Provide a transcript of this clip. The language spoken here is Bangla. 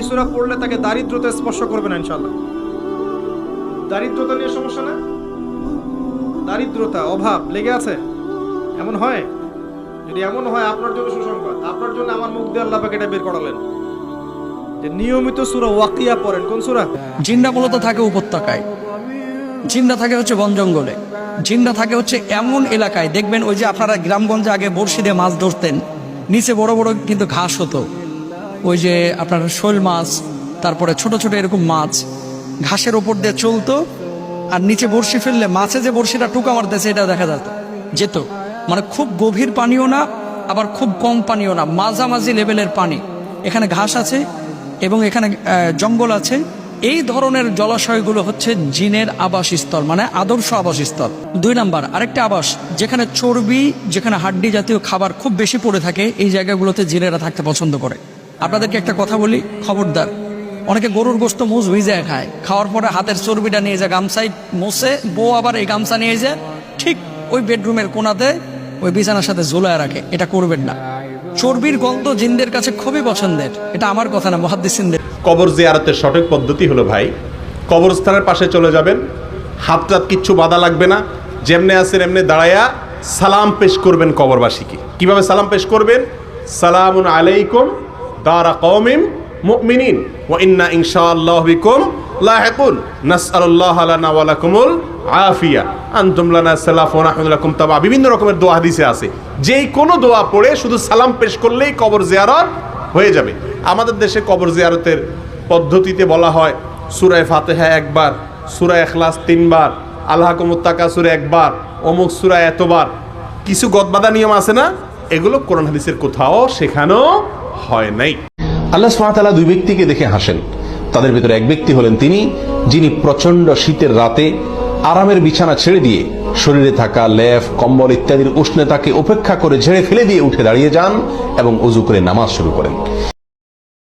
সূরা পড়লে তাকে দারিদ্রতা স্পর্শ করবে না ইনশাআল্লাহ। দারিদ্রতা নিয়ে সমস্যা না? দারিদ্রতা, অভাব লেগে আছে, এমন হয়? যদি এমন হয় আপনার জন্য সুসংবাদ, আপনার জন্য আমার মুখ দিয়ে আল্লাহ পাক এটা বের করালেন যে নিয়মিত সূরা ওয়াকিয়া পড়েন। কোন সূরা? জিন্না মূলত থাকে উপত্যকায়, জিন্না থাকে হচ্ছে বন জঙ্গলে, জিন্না থাকে হচ্ছে এমন এলাকায় দেখবেন ওই যে আপনারা গ্রামগঞ্জে আগে বড়শি দিয়ে মাছ ধরতেন, নিচে বড় বড় কিন্তু ঘাস হতো, ওই যে আপনার শোল মাছ, তারপরে ছোট ছোট এরকম মাছ ঘাসের ওপর দিয়ে চলতো, আর নিচে বড়শি ফেললে মাছে যে বড়শিটা টুকা মারতেছে এটা দেখা যেত। মানে খুব গভীর পানিও না, আবার খুব কম পানিও না, মাঝামাঝি লেভেলের পানি। এখানে ঘাস আছে এবং এখানে জঙ্গল আছে। এই ধরনের জলাশয়গুলো হচ্ছে জিনের আবাসস্থল, মানে আদর্শ আবাসস্থল। 2 নাম্বার আরেকটা আবাস, যেখানে চর্বি, যেখানে হাড্ডি জাতীয় খাবার খুব বেশি পড়ে থাকে, এই জায়গাগুলোতে জিনেরা থাকতে পছন্দ করে। আপনাদেরকে একটা কথা বলি, খবরদার, অনেকে গরুর গোশত মুজ ভিজায় খায়, খাওয়ার পরে হাতের চর্বিটা নিয়ে যায় গামছায় মোছে, বউ আবার এই গামছা নিয়ে যায় ঠিক ওই বেডরুমের কোনাতে ওই বিছানার সাথে ঝোলায় রাখে। এটা করবেন না। চর্বির গন্ধ জিনদের কাছে খুবই পছন্দের। এটা আমার কথা না, মুহাদ্দিসিনদের। কবর জিয়ারতের সঠিক পদ্ধতি হলো ভাই, কবরস্থানের পাশে চলে যাবেন, হাত কিচ্ছু বাধা লাগবে না, যেমনে আছেন এমনি দাঁড়ায়া সালাম পেশ করবেন কবরবাসীকে। কিভাবে সালাম পেশ করবেন? সালামুন আলাইকুম দারা কওমিন মুমিনিন ওয়া ইন্না ইনশাআল্লাহু বিকুম লাহিকুন নাসআলুল্লাহ লানা ওয়া লাকুমুল আফিয়া আনতুম লানা সালাফ ওয়া নাহনু লাকুম তাবা। বিভিন্ন রকমের দোয়া হাদিসে আছে, যেই কোনো দোয়া পড়ে শুধু সালাম পেশ করলেই কবর জিয়ারত হয়ে যাবে। আমাদের দেশে কবর জিয়ারতের পদ্ধতিতে বলা হয় সূরা ফাতিহা একবার, সূরা ইখলাস 3 বার, আল্লাহকুমুত তাকাসুর একবার, অমুক সূরা এতবার। কিছু গদবাদা নিয়ম আছে না, এগুলো কোরআন হাদিসের কোথাও শেখানো হয় নাই। আল্লাহ সুবহানাহু ওয়া তাআলা 2 ব্যক্তিকে দেখে হাসেন। তাদের ভিতরে এক ব্যক্তি হলেন তিনি, যিনি প্রচন্ড শীতের রাতে আরামের বিছানা ছেড়ে দিয়ে শরীরে থাকা লেপ কম্বল ইত্যাদির উষ্ণতাকে উপেক্ষা করে ঝেড়ে ফেলে দিয়ে উঠে দাঁড়িয়ে যান এবং ওযু করে নামাজ শুরু করেন।